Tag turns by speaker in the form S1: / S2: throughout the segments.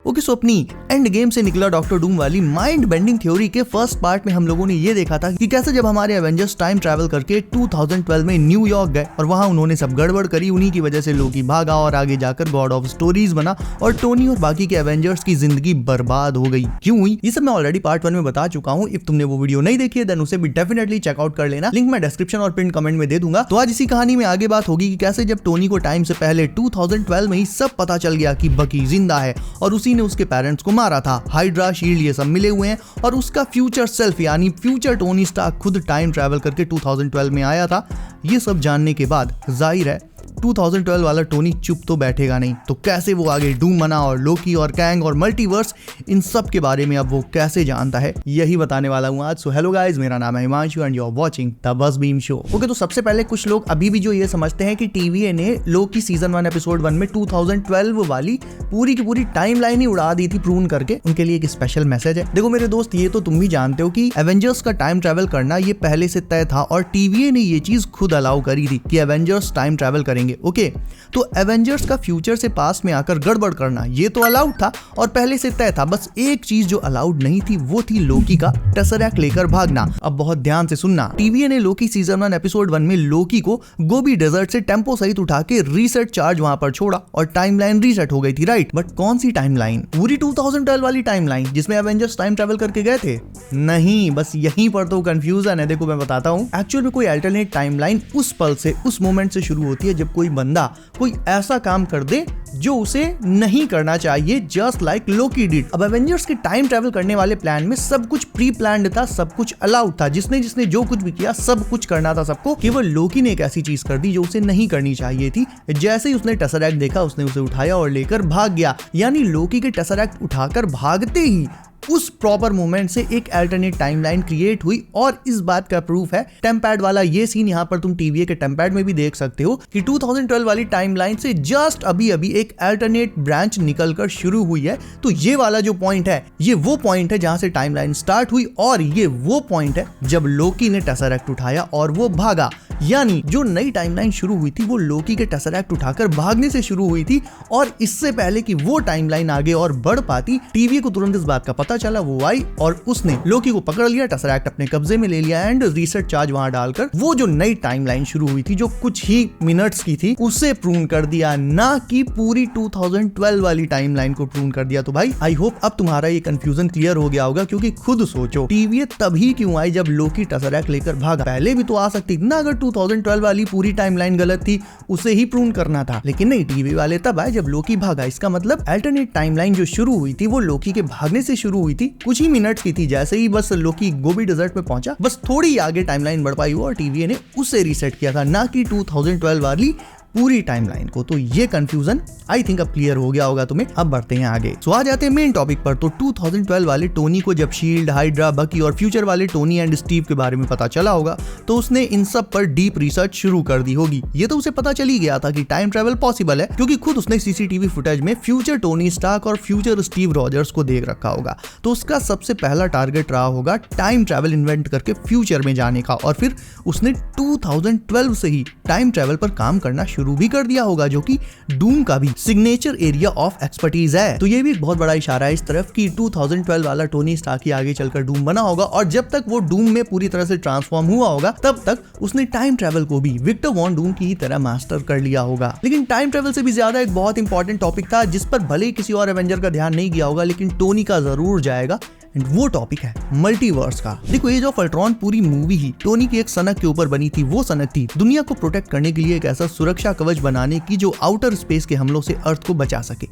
S1: Okay so अपनी end game से निकला डॉक्टर डूम वाली माइंड बेंडिंग थ्योरी के फर्स्ट पार्ट में हम लोगों ने ये देखा था कि कैसे जब हमारे एवेंजर्स टाइम ट्रैवल करके 2012 में न्यूयॉर्क गए और वहां उन्होंने सब गड़बड़ करी, उन्हीं की वजह से लोकी भागा और आगे जाकर गॉड ऑफ स्टोरीज बना और टोनी और बाकी के एवेंजर्स की जिंदगी बर्बाद हो गई। क्यों हुई ये सब मैं ऑलरेडी पार्ट 1 में बता चुका हूँ। इफ तुमने वो वीडियो नहीं देखी है देन उसे भी डेफिनेटली चेकआउट कर लेना, लिंक मैं डिस्क्रिप्शन और पिन कमेंट में दे दूंगा। तो आज इसी कहानी में आगे बात होगी कि कैसे जब टोनी को टाइम से पहले 2012 में ही सब पता चल गया कि बकी जिंदा है और उसी ने उसके पेरेंट्स को मारा था, हाइड्रा शील्ड ये सब मिले हुए हैं और उसका फ्यूचर सेल्फ यानी फ्यूचर टोनी स्टार्क खुद टाइम ट्रैवल करके 2012 में आया था। ये सब जानने के बाद जाहिर है 2012 वाला टोनी चुप तो बैठेगा नहीं, तो कैसे वो आगे डूम बना और लोकी और कैंग और मल्टीवर्स इन सब के बारे में अब वो कैसे जानता है यही बताने वाला हूँ आज। सो हेलो गाइस, मेरा नाम है Himanshu and you are watching the bus beam show. Okay, तो सबसे पहले कुछ लोग अभी भी जो ये समझते हैं कि टीवीए ने लोकी सीजन 1 एपिसोड 1 में 2012 वाली पूरी की पूरी टाइमलाइन ही उड़ा दी थी प्रून करके, उनके लिए एक स्पेशल मैसेज है। देखो मेरे दोस्त, ये तो तुम भी जानते हो कि एवेंजर्स का टाइम ट्रैवल करना ये पहले से तय था और टीवीए ने ये चीज खुद अलाउ करी थी कि एवेंजर्स टाइम ट्रैवल करेंगे। ओके, तो एवेंजर्स का फ्यूचर से पास्ट में आकर गड़बड़ करना ये तो अलाउड था और पहले से तय था। बस एक चीज जो अलाउड नहीं थी वो थी लोकी का टेसरैक्ट लेकर भागना। अब बहुत ध्यान से सुनना, टीवीए ने लोकी सीजन 1 एपिसोड 1 में लोकी को गोबी डेजर्ट से टेम्पो सहित उठा के रीसेट चार्ज वहां पर छोड़ा और टाइमलाइन रीसेट हो गई थी, राइट? बट कौन सी टाइमलाइन? पूरी 2012 वाली टाइमलाइन जिसमें एवेंजर्स टाइम ट्रैवल करके गए थे? नहीं, बस यहीं पर तो कंफ्यूजन है। देखो मैं बताता हूँ, एक्चुअल में कोई अल्टरनेट टाइमलाइन उस पल से, उस मोमेंट से शुरू होती है जब कोई बंदा कोई ऐसा काम कर दे जो उसे नहीं करना चाहिए, जस्ट लाइक लोकी डिड। अब एवेंजर्स के टाइम ट्रैवल करने वाले प्लान में सब कुछ प्री प्लान्ड था, सब कुछ अलाउड था, जिसने जिसने जो कुछ भी किया सब कुछ करना था सबको। केवल लोकी ने एक ऐसी चीज कर दी जो उसे नहीं करनी चाहिए थी। जैसे ही उसने टेसरैक्ट देखा उसने उसे उठाया और लेकर भाग गया, यानी लोकी के टेसरैक्ट उठाकर भागते ही उस प्रॉपर मोमेंट से एक अल्टरनेट टाइमलाइन क्रिएट हुई। और इस बात का प्रूफ है टेम्पैड वाला ये सीन, यहाँ पर तुम टीवीए के टेम्पैड में भी देख सकते हो कि 2012 वाली टाइमलाइन से जस्ट अभी अभी एक अल्टरनेट ब्रांच निकलकर शुरू हुई है। तो ये वाला जो पॉइंट है ये वो पॉइंट है जहां से टाइमलाइन स्टार्ट हुई और ये वो पॉइंट है जब लोकी ने टेसरैक्ट उठाया और वो भागा। यानी जो नई टाइमलाइन शुरू हुई थी वो लोकी के टेसरैक्ट उठाकर भागने से शुरू हुई थी और इससे पहले कि वो टाइमलाइन आगे और बढ़ पाती, टीवीए को तुरंत इस बात का पता चला। वो आई और उसने लोकी को पकड़ लिया, टेसरैक्ट अपने कब्जे में ले लिया एंड रीसेट चार्ज वहां डालकर वो जो नई टाइमलाइन शुरू हुई थी जो कुछ ही मिनट्स की थी उसे प्रून कर दिया, ना कि पूरी 2012 वाली टाइमलाइन को प्रून कर दिया। तो भाई आई होप अब तुम्हारा ये कंफ्यूजन क्लियर हो गया होगा, क्योंकि खुद सोचो टीवीए तभी क्यों आई जब लोकी टेसरैक्ट लेकर भागा। पहले भी तो आ सकती थी ना, अगर 2012 वाली पूरी टाइमलाइन गलत थी उसे ही प्रून करना था, लेकिन नहीं, टीवी वाले तब आए जब लोकी भागा। इसका मतलब अल्टरनेट टाइमलाइन जो शुरू हुई थी वो लोकी के भागने से शुरू हुई थी, कुछ ही मिनट्स की थी। जैसे ही बस लोकी गोबी डेजर्ट में पहुंचा, बस थोड़ी आगे टाइमलाइन बढ़ पाई और टीवीए ने उसे रीसेट किया था, ना कि 2012 वाली पूरी टाइमलाइन को। तो ये कंफ्यूजन आई थिंक अब क्लियर हो गया होगा तुम्हें। अब बढ़ते हैं आगे। सो आ जाते हैं मेन टॉपिक पर। तो 2012 वाले टोनी को जब शील्ड, हाइड्रा, बकी और फ्यूचर वाले टोनी एंड स्टीव के बारे में पता चला होगा तो उसने इन सब पर डीप रिसर्च शुरू कर दी होगी। ये तो उसे पता चल ही गया था कि टाइम ट्रैवल पॉसिबल है, क्योंकि खुद उसने सीसीटीवी फुटेज में फ्यूचर टोनी स्टार्क और फ्यूचर स्टीव रॉजर्स को देख रखा होगा। तो उसका सबसे पहला टारगेट रहा होगा टाइम ट्रैवल इन्वेंट करके फ्यूचर में जाने का, और फिर उसने 2012 से ही टाइम ट्रैवल पर काम करना शुरू भी कर दिया होगा, जो कि डूम का भी सिग्नेचर एरिया ऑफ एक्सपर्टीज है। तो ये भी एक बहुत बड़ा इशारा है इस तरफ कि 2012 वाला टोनी स्टार्क ही आगे चलकर डूम बना होगा, और जब तक वो डूम में पूरी तरह से ट्रांसफॉर्म हुआ होगा तब तक उसने टाइम ट्रैवल को भी विक्टर वॉन डूम की ही तरह मास्टर कर लिया होगा। लेकिन टाइम ट्रैवल से भी ज्यादा एक बहुत इंपॉर्टेंट टॉपिक था जिस पर भले ही किसी और एवेंजर का ध्यान नहीं गया होगा, लेकिन टोनी का जरूर जाएगा, एंड वो टॉपिक है मल्टीवर्स का। देखो एज ऑफ अल्ट्रॉन पूरी मूवी ही टोनी की एक सनक के ऊपर बनी थी। वो सनक थी दुनिया को प्रोटेक्ट करने के लिए एक ऐसा सुरक्षा कवच बनाने की जो आउटर स्पेस के हमलों से अर्थ को बचा सके।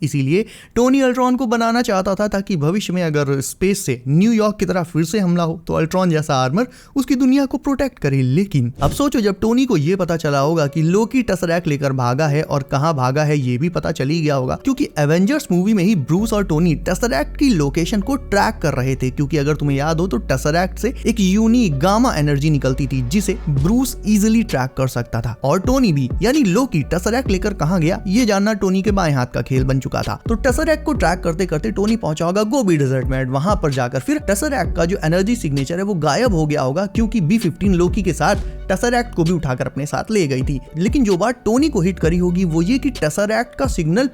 S1: इसीलिए टोनी अल्ट्रॉन को बनाना चाहता था ताकि भविष्य में अगर स्पेस से न्यूयॉर्क की तरह फिर से हमला हो तो अल्ट्रॉन जैसा आर्मर उसकी दुनिया को प्रोटेक्ट करे। लेकिन अब सोचो जब टोनी को यह पता चला होगा कि लोकी टेसरैक्ट लेकर भागा है और कहां भागा है ये भी पता चल ही गया होगा, क्योंकि एवेंजर्स मूवी में ही ब्रूस और टोनी टेसरैक्ट की लोकेशन को ट्रैक कर रहे थे। क्योंकि अगर तुम्हें याद हो तो टेसरैक्ट से एक यूनिक गामा एनर्जी निकलती थी जिसे ब्रूस इजिली ट्रैक कर सकता था, और टोनी भी यानी लोकी टेसरैक्ट लेकर कहां गया ये जानना टोनी के बाएं हाथ का खेल बन चुका था। तो टेसरैक्ट को ट्रैक करते करते टोनी पहुंचा होगा गोबी डेजर्ट में। वहां पर जाकर फिर टेसरैक्ट का जो एनर्जी सिग्नेचर है वो गायब हो गया होगा, क्योंकि B-15 लोकी के साथ टेसरैक्ट को भी उठाकर अपने साथ ले गई थी। लेकिन जो बात टोनी को हिट करी होगी वो ये कि टेसरैक्ट का सिग्नल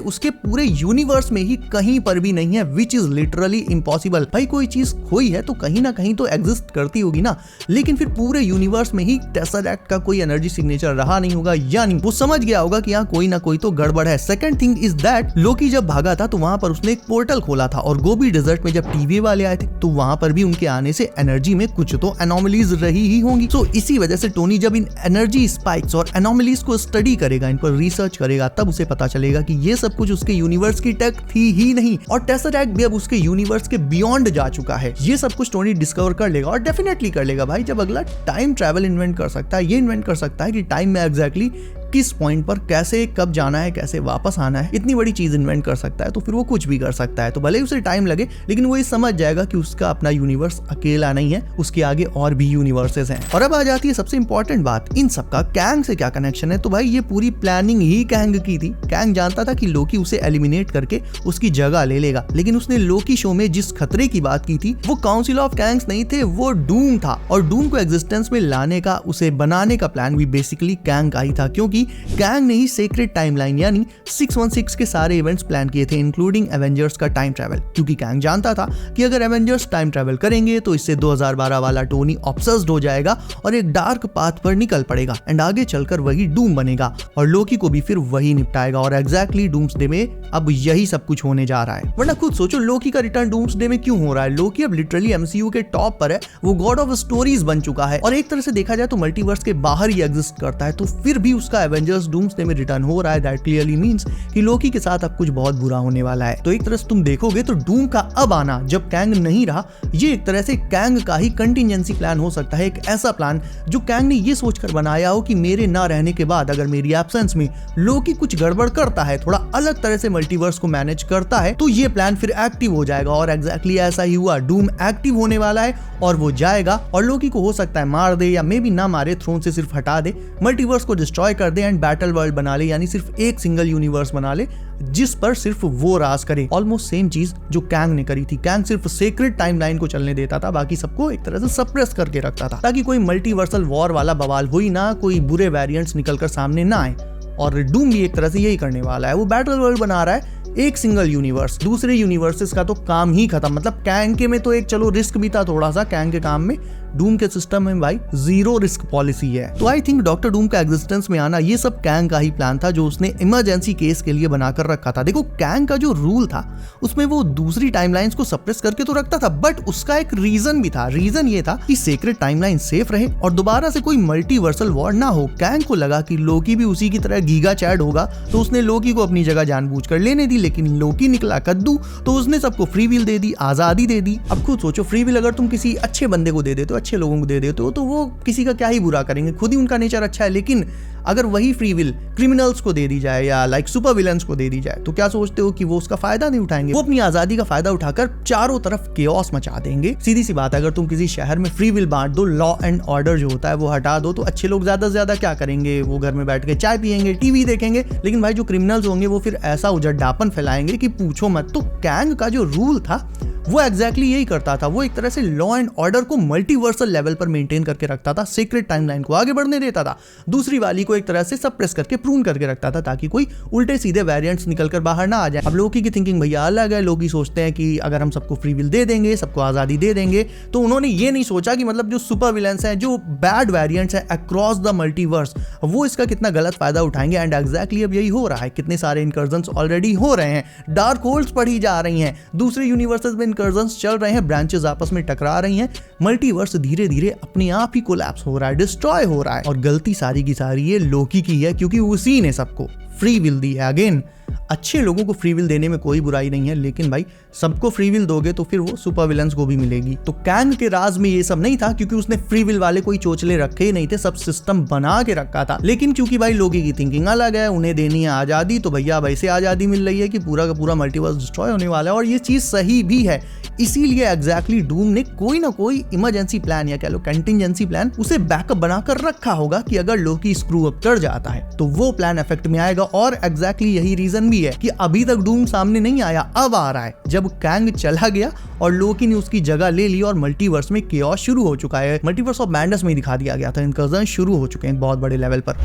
S1: उसके पूरे यूनिवर्स में ही कहीं पर भी नहीं है, विच इज लिटरली इम्पॉसिबल। भाई कोई चीज खोई है तो कहीं ना कहीं तो एग्जिस्ट करती होगी ना, लेकिन फिर पूरे यूनिवर्स में ही टेसरैक्ट का कोई एनर्जी सिग्नेचर रहा नहीं होगा, यानी वो समझ गया होगा कि यहाँ कोई ना कोई तो गड़बड़ है। सेकंड थिंग इज दैट लोकी जब भागा था तो वहां पर उसने एक पोर्टल खोला था, और गोबी डेजर्ट में जब टीवी वाले आए थे तो वहां पर भी उनके आने से एनर्जी में कुछ तो एनोमलीज रही ही होंगी। तो इसी वजह से टोनी जब इन एनर्जी स्पाइक्स और एनोमलीज को स्टडी करेगा, इन पर रिसर्च करेगा, तब उसे पता चलेगा कि ये सब कुछ उसके यूनिवर्स की टेक थी ही नहीं, और टेसरैक्ट भी अब उसके यूनिवर्स के बियॉन्ड जा चुका है। ये सब कुछ टोनी डिस्कवर कर लेगा, और डेफिनेटली कर लेगा भाई। जब अगला टाइम ट्रैवल इन्वेंट कर सकता है, ये इन्वेंट कर सकता है कि टाइम में एग्जैक्टली किस पॉइंट पर कैसे कब जाना है, कैसे वापस आना है, इतनी बड़ी चीज इन्वेंट कर सकता है, तो फिर वो कुछ भी कर सकता है। तो भले ही उसे टाइम लगे, लेकिन वो ये समझ जाएगा कि उसका अपना यूनिवर्स अकेला नहीं है, उसके आगे और भी यूनिवर्सेस हैं। और अब आ जाती है सबसे इंपॉर्टेंट बात, इन सबका कैंग से क्या कनेक्शन है। तो भाई ये पूरी प्लानिंग ही कैंग की थी। कैंग जानता था कि लोकी उसे एलिमिनेट करके उसकी जगह ले लेगा, लेकिन उसने लोकी शो में जिस खतरे की बात की थी वो काउंसिल ऑफ कैंग्स नहीं थे, वो डूम था। और डूम को एग्जिस्टेंस में लाने का, उसे बनाने का प्लान भी बेसिकली कैंग का ही था, क्योंकि कैंग ने ही सीक्रेट टाइमलाइन यानी 616 के सारे इवेंट्स प्लान किए थे, इंक्लूडिंग एवेंजर्स का टाइम ट्रैवल। क्योंकि कैंग जानता था कि अगर एवेंजर्स टाइम ट्रैवल करेंगे तो इससे 2012 वाला टोनी ऑब्सेस्ड हो जाएगा और एक डार्क पाथ पर निकल पड़ेगा, एंड आगे चलकर वही डूम बनेगा और लोकी को भी फिर वही निपटाएगा। और एग्जैक्टली डूम्सडे में अब यही सब कुछ होने जा रहा है। वरना खुद सोचो लोकी का रिटर्न डूम्सडे में क्यों हो रहा है। लोकी अब लिटरली MCU के टॉप पर है, वो गॉड ऑफ स्टोरीज बन चुका है, और एक तरह से देखा जाए तो मल्टीवर्स के बाहर ही एग्जिस्ट करता है। तो फिर भी उसका एवेंजर्स डूम्सडे में रिटर्न हो रहा है, दैट क्लियरली मींस कि लोकी के साथ अब कुछ बहुत बुरा होने वाला है। तो एक तरह से तुम देखोगे तो डूम का अब आना जब कैंग नहीं रहा, ये एक तरह से कैंग का ही कंटिजेंसी प्लान हो सकता है, एक ऐसा प्लान जो कैंग ने ये सोचकर बनाया हो कि मेरे ना रहने के बाद अगर मेरी एब्सेंस में लोकी कुछ गड़बड़ करता है, थोड़ा अलग तरह से मल्टीवर्स को मैनेज करता है, तो ये प्लान फिर एक्टिव हो जाएगा। और एग्जैक्टली ऐसा ही हुआ, डूम एक्टिव होने वाला है और वो जाएगा और लोकी को हो सकता है मार दे या मे बी ना मारे, थ्रोन से सिर्फ हटा दे, मल्टीवर्स को डिस्ट्रॉय कर दे एंड बैटल वर्ल्ड बना ले, यानी सिर्फ एक सिंगल यूनिवर्स बना ले जिस पर सिर्फ वो राज करे। ऑलमोस्ट सेम चीज जो कैंग ने करी थी। कैंग सिर्फ सीक्रेट टाइमलाइन को चलने देता था, बाकी सबको एक तरह से सप्रेस करके रखता था ताकि कोई मल्टीवर्सल वॉर वाला बवाल हो ही ना, कोई बुरे वेरिएंट्स निकलकर सामने ना आए। और डूम भी एक तरह से यही करने वाला है, वो बैटल वर्ल्ड बना रहा है, एक सिंगल यूनिवर्स, दूसरे यूनिवर्सेस का तो काम ही खत्म। मतलब कैंग के में तो एक चलो रिस्क भी था थोड़ा सा कैंग के काम में, डूम के सिस्टम में भाई जीरो रिस्क पॉलिसी है। तो आई थिंक डॉक्टर डूम का एग्जिस्टेंस में आना ये सब कैंग का ही प्लान था, जो उसने इमरजेंसी केस के लिए बनाकर रखा था। देखो कैंग का जो रूल था उसमें वो दूसरी टाइमलाइंस को सप्रेस करके तो रखता था, बट उसका एक रीजन भी था। रीजन ये था कि सीक्रेट टाइमलाइन सेफ रहे और दोबारा से कोई मल्टीवर्सल वॉर ना हो। कैंग को लगा कि लोकी भी उसी की तरह गीगा चैड होगा, तो उसने लोकी को अपनी जगह जानबूझकर लेने दी, लेकिन लोकी निकला कद्दू, तो उसने सबको फ्री विल दे दी, आजादी दे दी। अब खुद सोचो, फ्री विल अगर तुम किसी अच्छे बंदे को दे देते हो, अच्छे लोगों को दे देते हो, तो वो किसी का क्या ही बुरा करेंगे, खुद ही उनका नेचर अच्छा है। लेकिन अगर वही फ्री विल क्रिमिनल्स को दे दी जाए या लाइक सुपर विलन्स को दे दी जाए, तो क्या सोचते हो कि वो उसका फायदा नहीं उठाएंगे? वो अपनी आजादी का फायदा उठाकर चारों तरफ केओस मचा देंगे। सीधी सी बात है, अगर तुम किसी शहर में फ्री विल बांट दो, लॉ एंड ऑर्डर जो होता है वो हटा दो, तो अच्छे लोग ज्यादा से ज्यादा क्या करेंगे? वो घर में बैठ के चाय पियेंगे, टीवी देखेंगे। लेकिन भाई जो क्रिमिनल्स होंगे वो फिर ऐसा उजड़ापन फैलाएंगे कि पूछो मत। तो कैंग का जो रूल था वो एग्जैक्टली यही करता था, वो एक तरह से लॉ एंड ऑर्डर को मल्टीवर्सल लेवल पर मेंटेन करके रखता था, सीक्रेट टाइमलाइन को आगे बढ़ने देता था, दूसरी वाली को एक तरह से सप्रेस करके प्रून करके रखता था ताकि कोई उल्टे सीधे वेरिएंट्स निकलकर बाहर ना आ जाए। अब लोकी की थिंकिंग भैया अलग है। लोकी सोचते हैं कि अगर हम सबको फ्री विल दे देंगे, सबको आजादी दे देंगे, तो उन्होंने ये नहीं सोचा कि मतलब जो सुपर विलेंस हैं, जो बैड वेरिएंट्स हैं अक्रॉस द मल्टीवर्स, वो इसका कितना गलत फायदा उठाएंगे। एंड एग्जैक्टली अब यही हो रहा है, कितने सारे इनकर्जन्स ऑलरेडी हो रहे हैं, डार्क होल्ड्स पढ़ी जा रही हैं, दूसरे यूनिवर्सेस में इनकर्जन्स चल रहे हैं, ब्रांचेस आपस में टकरा रही हैं, मल्टीवर्स धीरे धीरे अपने आप ही कोलैप्स हो रहा है, डिस्ट्रॉय हो रहा है। और गलती सारी की सारी ये लोकी की है, क्योंकि उसी ने सबको फ्री विल दी है। अगेन अच्छे लोगों को फ्री विल देने में कोई बुराई नहीं है, लेकिन भाई सबको फ्री विल दोगे तो फिर वो सुपर विलन्स को भी मिलेगी। तो कैंग के राज में ये सब नहीं था, क्योंकि उसने फ्री विल वाले कोई चोचले रखे ही नहीं थे, सब सिस्टम बना के रखा था। लेकिन क्योंकि भाई लोकी की थिंकिंग अलग है, उन्हें देनी है आजादी, तो भैया अब ऐसे आजादी मिल रही है कि पूरा का पूरा मल्टीवर्स डिस्ट्रॉय होने वाला है। और ये चीज सही भी है, इसीलिए एग्जैक्टली डूम ने कोई ना कोई इमरजेंसी प्लान या कह लो कंटिजेंसी प्लान उसे बैकअप बनाकर रखा होगा कि अगर लोकी स्क्रू अप कर जाता है तो वो प्लान इफेक्ट में आएगा और एग्जैक्टली यही रीजन भी है कि अभी तक डूम सामने नहीं आया, अब आ रहा है जब कैंग चला गया और लोकी ने उसकी जगह ले ली और मल्टीवर्स में केओस शुरू हो चुका है। मल्टीवर्स ऑफ मैडनेस में दिखा दिया गया था, इनकर्जन शुरू हो चुके हैं बहुत बड़े लेवल पर।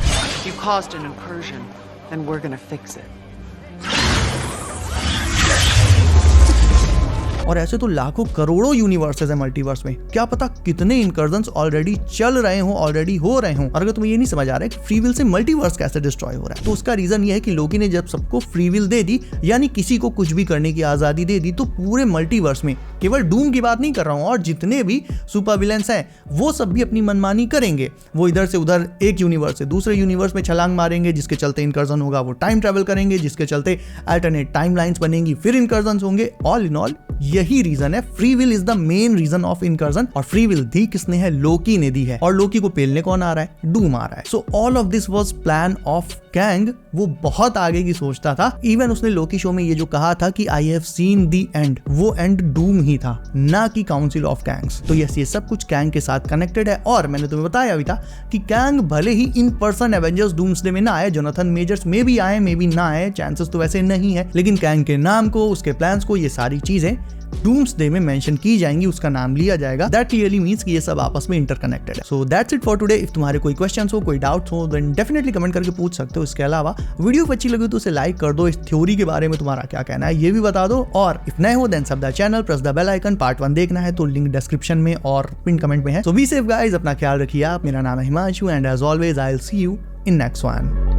S2: You caused an incursion, and we're gonna fix it.
S1: और ऐसे तो लाखों करोड़ों यूनिवर्सेस है मल्टीवर्स में, क्या पता कितने इनकर्जन्स ऑलरेडी चल रहे हो, ऑलरेडी हो रहे हो। और अगर तुम्हें ये नहीं समझ आ रहा है कि फ्री विल से मल्टीवर्स कैसे डिस्ट्रॉय हो रहा है, तो उसका रीजन ये है कि लोकी ने जब सबको फ्री विल दे दी, यानी किसी को कुछ भी करने की आजादी दे दी, तो पूरे मल्टीवर्स में, केवल डूम की बात नहीं कर रहा हूं, और जितने भी सुपर विलेंस हैं वो सब भी अपनी मनमानी करेंगे। वो इधर से उधर एक यूनिवर्स से दूसरे यूनिवर्स में छलांग मारेंगे, जिसके चलते इनकर्जन होगा, वो टाइम ट्रेवल करेंगे, जिसके चलते अल्टरनेट टाइमलाइंस बनेंगी, फिर इनकर्जन होंगे। ऑल इन ऑल यही रीजन है, free will is the main reason of incursion. और फ्री विल दी किसने है? लोकी ने दी है। और लोकी को पेलने कौन आ रहा है? डूम आ रहा है। So all of this was plan of Kang. वो बहुत आगे की सोचता था। इवन उसने लोकी शो में ये जो कहा था कि I have seen the end, वो एंड डूम ही था, ना कि काउंसिल ऑफ कैंग्स। तो यस, ये सब कुछ कैंग के साथ कनेक्टेड है। और मैंने तुम्हें बताया भी था कि कैंग भले ही इन पर्सन एवेंजर्स डूम्सडे में ना आए, जोनाथन मेजर्स में भी आए, मे भी ना आए, चांसेस तो वैसे नहीं है, लेकिन कैंग के नाम को, उसके प्लान्स को, ये सारी चीजें डूम्सडे में मेंशन की जाएंगी, उसका नाम लिया जाएगा। दैट क्लियरली मींस कि ये सब आपस में इंटरकनेक्टेड है। So that's it for today. If तुम्हारे कोई क्वेश्चंस हो, कोई डाउट्स हो, देन डेफिनेटली कमेंट करके पूछ सकते हो। इसके अलावा वीडियो अच्छी लगी तो उसे लाइक कर दो। इस थ्योरी के बारे में तुम्हारा क्या कहना है ये भी बता दो। और इफ नए हो then sub the channel, press the bell icon. Part 1 देखना है तो लिंक डिस्क्रिप्शन में और पिन कमेंट में है। सो बी सेफ गाइस, अपना ख्याल रखिए आप। मेरा नाम है Himanshu and as always I will see you in next one.